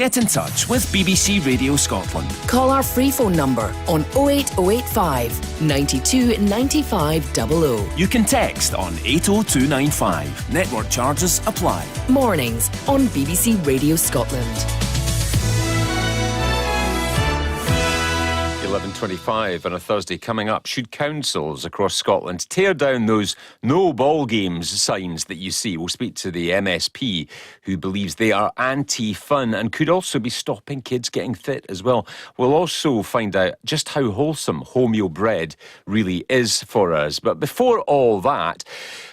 Get in touch with BBC Radio Scotland. Call our free phone number on 08085 92 95 00. You can text on 80295. Network charges apply. Mornings on BBC Radio Scotland. 11:25 on a Thursday coming up. Should councils across Scotland tear down those no ball games signs that you see? We'll speak to the MSP, who believes they are anti-fun and could also be stopping kids getting fit as well. We'll also find out just how wholesome wholemeal bread really is for us. But before all that,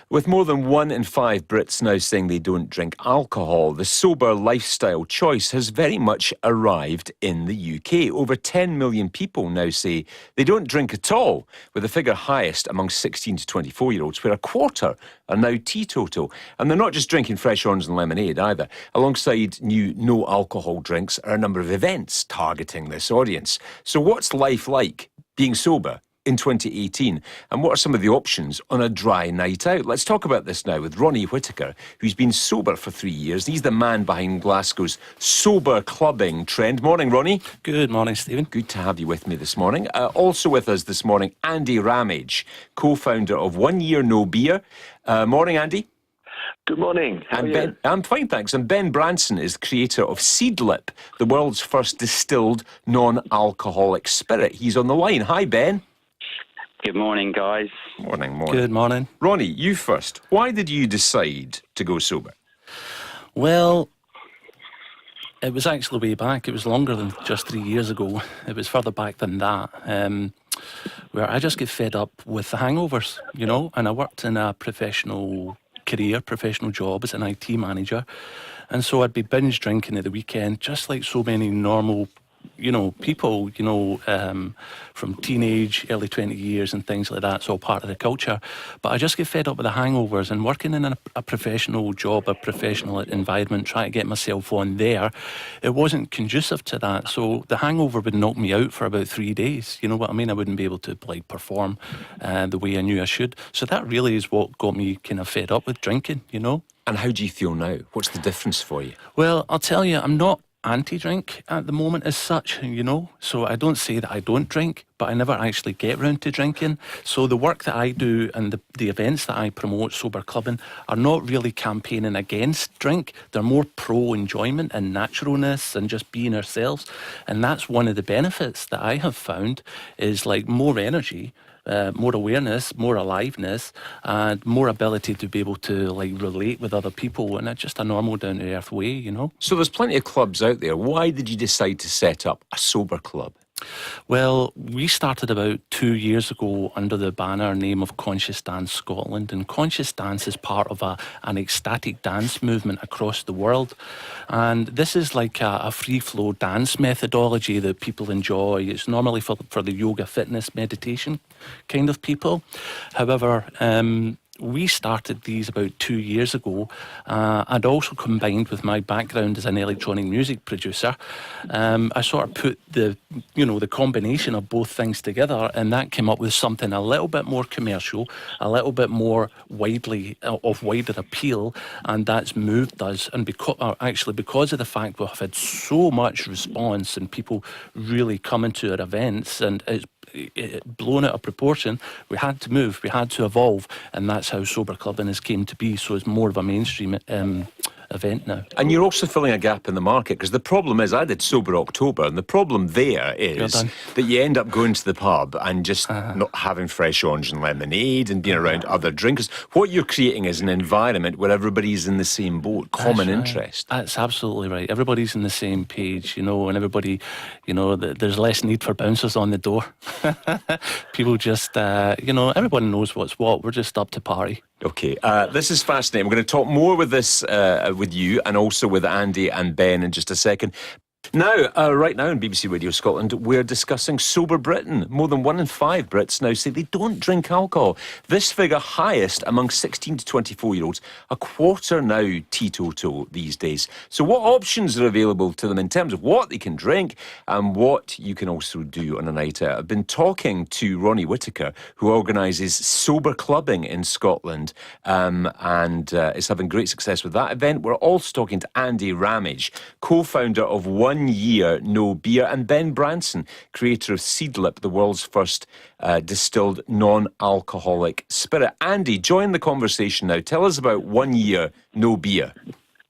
with more than 1 in 5 Brits now saying they don't drink alcohol, the sober lifestyle choice has very much arrived in the UK. Over 10 million people now say they don't drink at all, with the figure highest among 16 to 24-year-olds, where a quarter are now teetotal. And they're not just drinking fresh orange and lemonade either. Alongside new no-alcohol drinks are a number of events targeting this audience. So what's life like being sober in 2018, and what are some of the options on a dry night out? Let's talk about this now with Ronnie Whittaker, who's been sober for 3 years. He's the man behind Glasgow's sober clubbing trend. Morning, Ronnie. Good morning, Stephen. Good to have you with me this morning. Also with us this morning, Andy Ramage, co-founder of 1 Year No Beer. Morning, Andy. Good morning. How are you? I'm fine, thanks. And Ben Branson is creator of Seedlip, the world's first distilled non-alcoholic spirit. He's on the line. Hi, Ben. Good morning, guys. Morning. Good morning. Ronnie, you first. Why did you decide to go sober? Well, it was actually way back. It was longer than just 3 years ago. It was further back than that, where I just get fed up with the hangovers, and I worked in a professional job as an IT manager, and so I'd be binge drinking at the weekend, just like so many normal people, from teenage, early 20 years and things like that. It's all part of the culture. But I just get fed up with the hangovers, and working in a professional job, a professional environment, trying to get myself on there, it wasn't conducive to that. So the hangover would knock me out for about 3 days. You know what I mean? I wouldn't be able to perform the way I knew I should. So that really is what got me kind of fed up with drinking, And how do you feel now? What's the difference for you? Well, I'll tell you, I'm not anti-drink at the moment as such, so I don't say that I don't drink, but I never actually get round to drinking. So the work that I do and the events that I promote, sober clubbing, are not really campaigning against drink. They're more pro enjoyment and naturalness and just being ourselves. And that's one of the benefits that I have found is like more energy, more awareness, more aliveness, and more ability to be able to relate with other people in just a normal, down-to-earth way, So there's plenty of clubs out there. Why did you decide to set up a sober club? Well, we started about 2 years ago under the banner name of Conscious Dance Scotland, and Conscious Dance is part of an ecstatic dance movement across the world, and this is like a free-flow dance methodology that people enjoy. It's normally for the yoga, fitness, meditation kind of people. However, we started these about 2 years ago, and also combined with my background as an electronic music producer, I sort of put the combination of both things together, and that came up with something a little bit more commercial, a little bit more wider appeal, and that's moved us. And because of the fact we've had so much response and people really coming to our events, and it's blown out of proportion, we had to move, we had to evolve, and that's how sober clubbing has came to be. So it's more of a mainstream event now. And you're also filling a gap in the market, because the problem is, I did Sober October, and the problem there is that you end up going to the pub and just not having fresh orange and lemonade and being around other drinkers. What you're creating is an environment where everybody's in the same boat, common interest. That's absolutely right. Everybody's on the same page, and everybody, there's less need for bouncers on the door. People just, everyone knows what's what. We're just up to party. Okay, this is fascinating. We're going to talk more with this with you and also with Andy and Ben in just a second. Now, right now on BBC Radio Scotland, we're discussing Sober Britain. More than 1 in 5 Brits now say they don't drink alcohol. This figure highest among 16 to 24-year-olds, a quarter now teetotal these days. So what options are available to them in terms of what they can drink and what you can also do on a night out? I've been talking to Ronnie Whitaker, who organises Sober Clubbing in Scotland and is having great success with that event. We're also talking to Andy Ramage, co-founder of 1 Year No Beer, and Ben Branson, creator of Seedlip, the world's first distilled non-alcoholic spirit. Andy, join the conversation now. Tell us about 1 Year No Beer.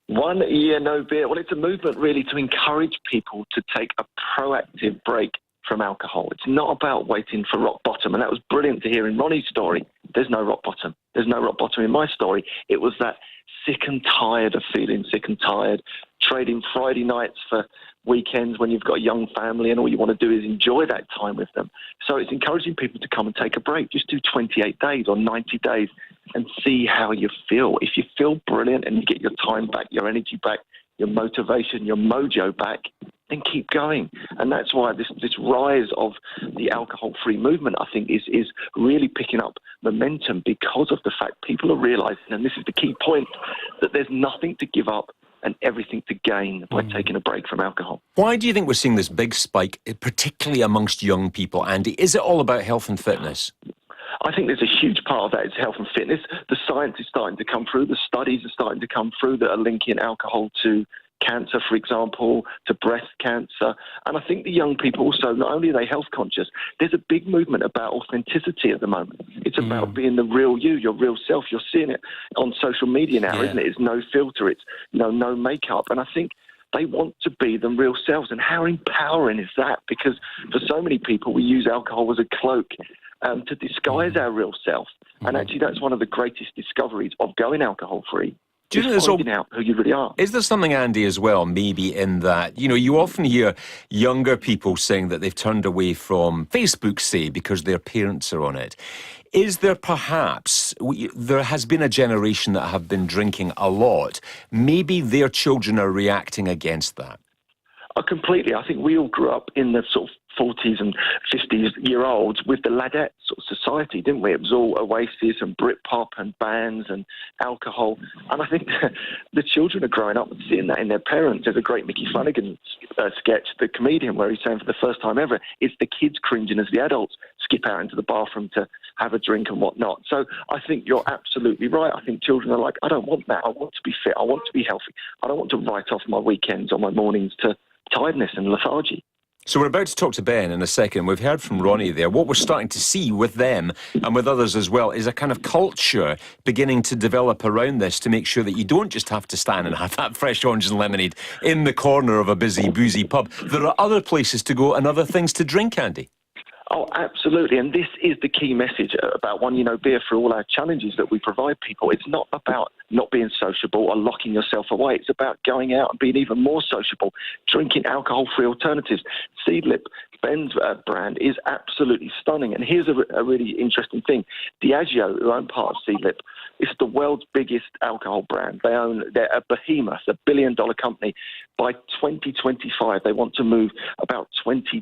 1 year no beer. Well, it's a movement really to encourage people to take a proactive break from alcohol. It's not about waiting for rock bottom. And that was brilliant to hear in Ronnie's story. There's no rock bottom. There's no rock bottom in my story. It was that sick and tired of feeling sick and tired, trading Friday nights for weekends when you've got a young family and all you want to do is enjoy that time with them. So it's encouraging people to come and take a break. Just do 28 days or 90 days and see how you feel. If you feel brilliant and you get your time back, your energy back, your motivation, your mojo back, then keep going. And that's why this rise of the alcohol-free movement, I think, is really picking up momentum because of the fact people are realising, and this is the key point, that there's nothing to give up and everything to gain by taking a break from alcohol. Why do you think we're seeing this big spike, particularly amongst young people, Andy? Is it all about health and fitness? I think there's a huge part of that is health and fitness. The science is starting to come through. The studies are starting to come through that are linking alcohol to cancer, for example, to breast cancer. And I think the young people also, not only are they health conscious, there's a big movement about authenticity at the moment. It's about being the real you, your real self. You're seeing it on social media now, isn't it? It's no filter, it's no makeup. And I think they want to be the real selves. And how empowering is that? Because for so many people, we use alcohol as a cloak to disguise our real self. And actually, that's one of the greatest discoveries of going alcohol-free. Do you think finding out who you really are. Is there something, Andy, as well, maybe in that, you often hear younger people saying that they've turned away from Facebook, say, because their parents are on it. Is there perhaps, there has been a generation that have been drinking a lot. Maybe their children are reacting against that. Completely. I think we all grew up in the sort of 40s and 50s-year-olds with the ladette sort of society, didn't we? It was all Oasis and Britpop and bands and alcohol. And I think the children are growing up and seeing that in their parents. There's a great Mickey Flanagan sketch, the comedian, where he's saying for the first time ever, it's the kids cringing as the adults skip out into the bathroom to have a drink and whatnot. So I think you're absolutely right. I think children are like, I don't want that. I want to be fit. I want to be healthy. I don't want to write off my weekends or my mornings to tiredness and lethargy. So we're about to talk to Ben in a second. We've heard from Ronnie there. What we're starting to see with them and with others as well is a kind of culture beginning to develop around this to make sure that you don't just have to stand and have that fresh orange and lemonade in the corner of a busy, boozy pub. There are other places to go and other things to drink, Andy. Oh, absolutely. And this is the key message about 1 Year No Beer for all our challenges that we provide people. It's not about not being sociable or locking yourself away. It's about going out and being even more sociable, drinking alcohol-free alternatives. Seedlip, Ben's brand, is absolutely stunning. And here's a really interesting thing. Diageo, who own part of Seedlip, is the world's biggest alcohol brand. They're a behemoth, a billion-dollar company. By 2025, they want to move about 25%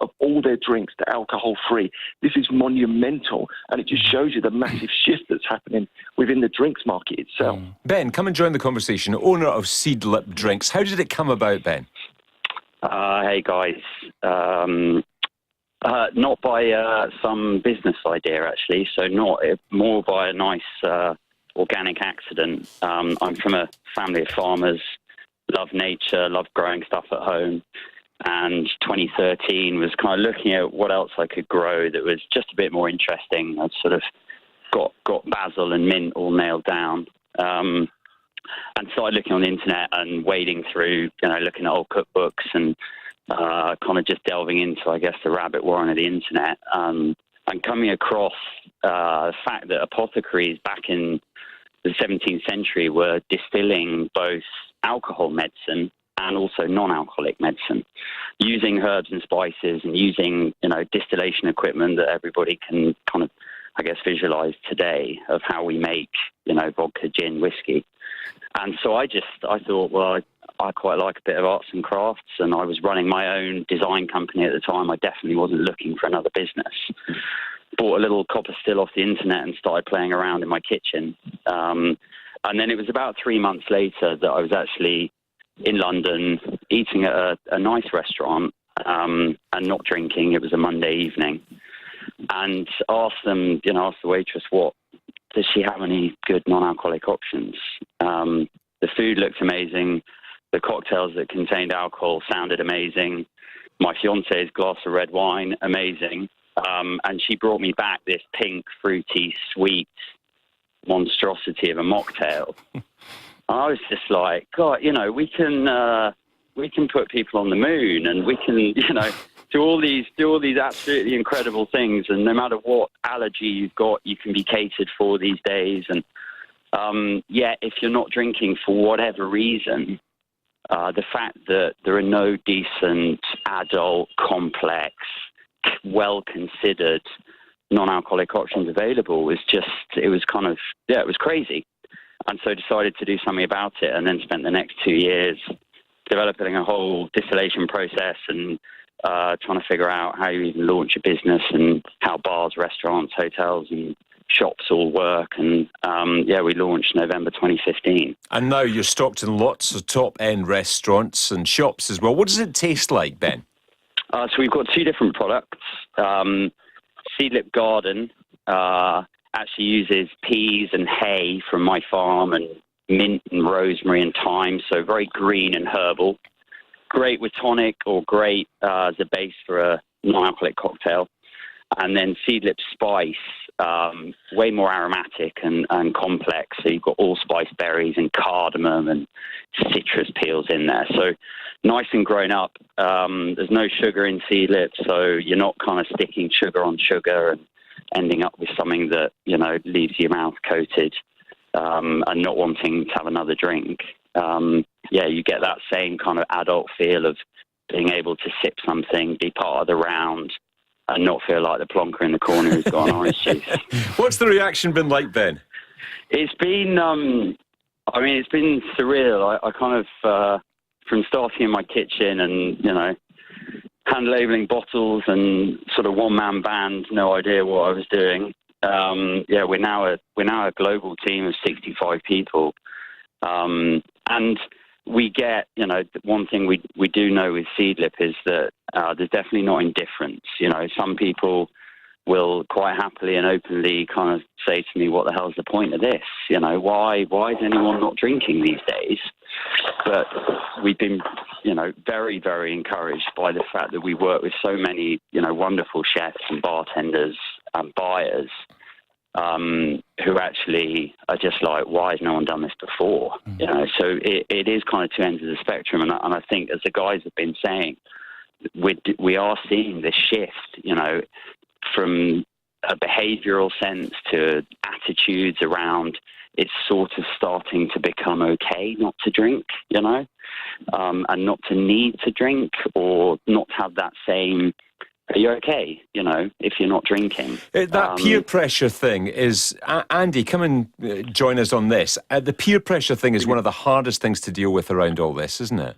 of all their drinks to alcohol-free. This is monumental, and it just shows you the massive shift that's happening within the drinks market itself. Ben, come and join the conversation. Owner of Seedlip Drinks. How did it come about, Ben? Hey, guys. Not by some business idea, actually. So more by a nice organic accident. I'm from a family of farmers, love nature, love growing stuff at home. And 2013 was kind of looking at what else I could grow that was just a bit more interesting. I'd sort of got basil and mint all nailed down. And started looking on the internet and wading through, looking at old cookbooks and kind of just delving into, I guess, the rabbit warren of the internet. And coming across the fact that apothecaries back in the 17th century were distilling both alcohol medicine and also non-alcoholic medicine, using herbs and spices and using, distillation equipment that everybody can kind of, I guess, visualize today of how we make, vodka, gin, whiskey. And so I thought, well, I quite like a bit of arts and crafts, and I was running my own design company at the time. I definitely wasn't looking for another business. Bought a little copper still off the internet and started playing around in my kitchen. And then it was about 3 months later that I was actually in London eating at a nice restaurant and not drinking. It was a Monday evening. And asked the waitress, does she have any good non-alcoholic options? The food looked amazing. The cocktails that contained alcohol sounded amazing. My fiance's glass of red wine, amazing. And she brought me back this pink, fruity, sweet monstrosity of a mocktail. I was just like, God, we can put people on the moon, and we can, do all these absolutely incredible things. And no matter what allergy you've got, you can be catered for these days. And if you're not drinking for whatever reason, the fact that there are no decent, adult, complex, well-considered non-alcoholic options available it was crazy. And so decided to do something about it, and then spent the next 2 years developing a whole distillation process and trying to figure out how you even launch a business and how bars, restaurants, hotels and shops all work. And we launched November 2015. And now you're stocked in lots of top-end restaurants and shops as well. What does it taste like, Ben? So we've got 2 different products. Seedlip Garden actually uses peas and hay from my farm, and mint and rosemary and thyme, so very green and herbal. Great with tonic, or great as a base for a non-alcoholic cocktail. And then Seedlip Spice, way more aromatic and complex. So you've got allspice berries and cardamom and citrus peels in there. So nice and grown up. There's no sugar in Seedlip, so you're not kind of sticking sugar on sugar and ending up with something that, leaves your mouth coated and not wanting to have another drink. You get that same kind of adult feel of being able to sip something, be part of the round, and not feel like the plonker in the corner who's got an orange juice. What's the reaction been like, Ben? It's been, it's been surreal. I kind of, from starting in my kitchen and, hand labeling bottles and sort of one-man band, no idea what I was doing. We're now a global team of 65 people. And we get, one thing we do know with Seedlip is that there's definitely not indifference. Some people will quite happily and openly kind of say to me, what the hell's the point of this? Why is anyone not drinking these days? But we've been, very, very encouraged by the fact that we work with so many, wonderful chefs and bartenders and buyers who actually are just like, why has no one done this before? So it is kind of 2 ends of the spectrum. And I think, as the guys have been saying, we are seeing this shift, from a behavioural sense to attitudes around it's sort of starting to become okay not to drink, and not to need to drink or not have that same, are you okay, if you're not drinking? That peer pressure thing is, Andy, come and join us on this. The peer pressure thing is one of the hardest things to deal with around all this, isn't it?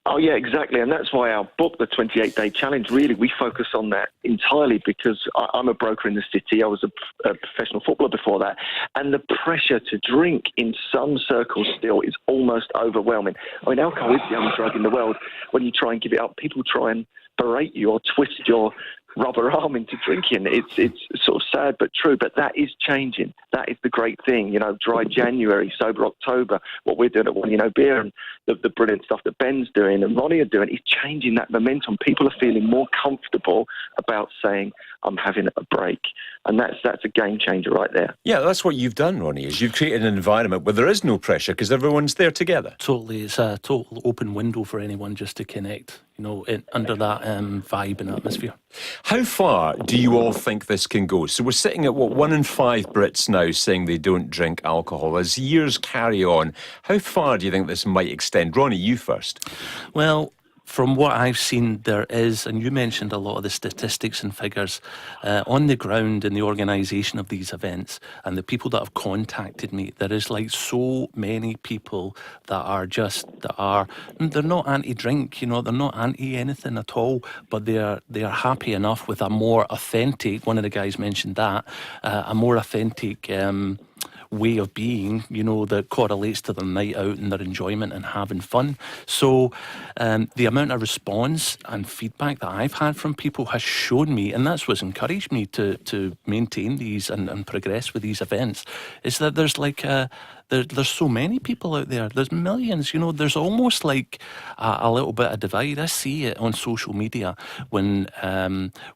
Oh, yeah, exactly. And that's why our book, The 28-Day Challenge, really, we focus on that entirely, because I'm a broker in the city. I was a professional footballer before that. And the pressure to drink in some circles still is almost overwhelming. Alcohol is the only drug in the world. When you try and give it up, people try and berate you or twist your rubber arm into drinking. It's sort of sad but true, but that is changing. That is the great thing. Dry January, Sober October, what we're doing at One Beer, and the brilliant stuff that Ben's doing and Ronnie are doing is changing that momentum. People are feeling more comfortable about saying, I'm having a break. And that's a game changer right there. Yeah, that's what you've done, Ronnie, is you've created an environment where there is no pressure because everyone's there together. Totally. It's a total open window for anyone just to connect, under that vibe and atmosphere. How far do you all think this can go? So we're sitting at, 1 in 5 Brits now saying they don't drink alcohol. As years carry on, how far do you think this might extend? Ronnie, you first. Well, from what I've seen, there is, and you mentioned a lot of the statistics and figures on the ground in the organisation of these events, and the people that have contacted me. There is like so many people that they're not anti-drink, you know, they're not anti anything at all, but they are happy enough with a more authentic. One of the guys mentioned that a more authentic way of being, you know, that correlates to their night out and their enjoyment and having fun. So the amount of response and feedback that I've had from people has shown me, and that's what's encouraged me to maintain these and progress with these events, is that there's like there's so many people out there. There's millions, you know. There's almost like a little bit of divide. I see it on social media when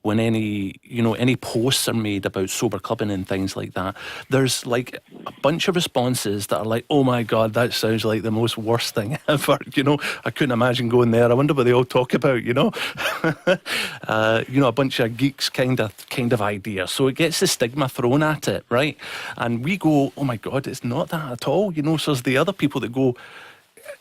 any posts are made about sober clubbing and things like that. There's like a bunch of responses that are like, "Oh my God, that sounds like the most worst thing ever." You know, I couldn't imagine going there. I wonder what they all talk about. You know, a bunch of geeks kind of idea. So it gets the stigma thrown at it, right? And we go, "Oh my God, it's not that at all." You know, so there's the other people that go,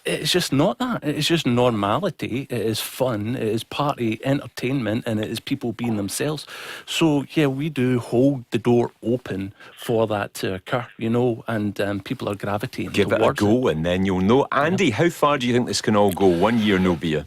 it's just not that. It's just normality. It is fun. It is party entertainment, and it is people being themselves. So yeah, we do hold the door open for that to occur, you know, and people are gravitating Give it a towards go, and then you'll know. Andy, how far do you think this can all go? 1 year, no beer.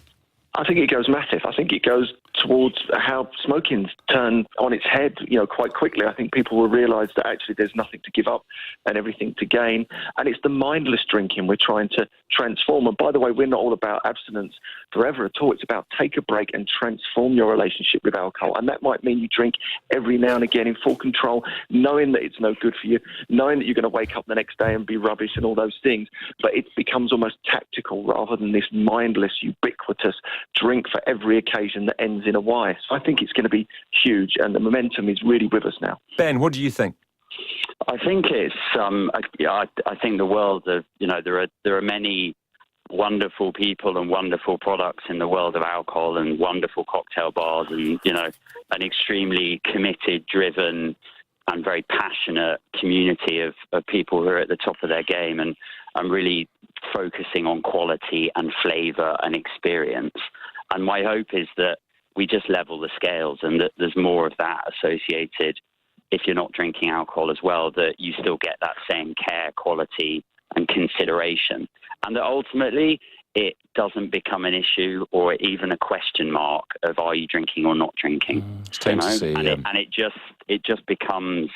I think it goes massive. I think it goes towards how smoking's turned on its head, you know, quite quickly. I think people will realise that actually there's nothing to give up and everything to gain. And it's the mindless drinking we're trying to transform. And by the way, we're not all about abstinence forever at all. It's about take a break and transform your relationship with alcohol. And that might mean you drink every now and again in full control, knowing that it's no good for you, knowing that you're going to wake up the next day and be rubbish and all those things. But it becomes almost tactical rather than this mindless, ubiquitous drink for every occasion that ends in a Y. So I think it's going to be huge, and the momentum is really with us now. Ben, what do you think? I think it's. I think the world of, you know, there are many wonderful people and wonderful products in the world of alcohol, and wonderful cocktail bars, and, you know, an extremely committed, driven, and very passionate community of people who are at the top of their game, and I'm really focusing on quality and flavour and experience. And my hope is that we just level the scales, and that there's more of that associated, if you're not drinking alcohol as well, that you still get that same care, quality and consideration. And that ultimately it doesn't become an issue or even a question mark of are you drinking or not drinking. It's time to say, and it just becomes,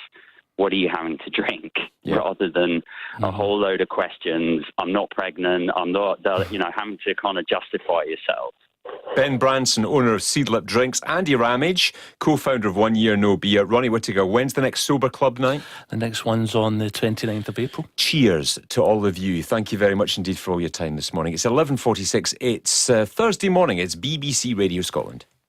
what are you having to drink? Yeah. Rather than a whole load of questions. I'm not pregnant. I'm not, having to kind of justify yourself. Ben Branson, owner of Seedlip Drinks. Andy Ramage, co-founder of 1 Year No Beer. Ronnie Whittaker, when's the next Sober Club night? The next one's on the 29th of April. Cheers to all of you. Thank you very much indeed for all your time this morning. It's 11:46. It's Thursday morning. It's BBC Radio Scotland.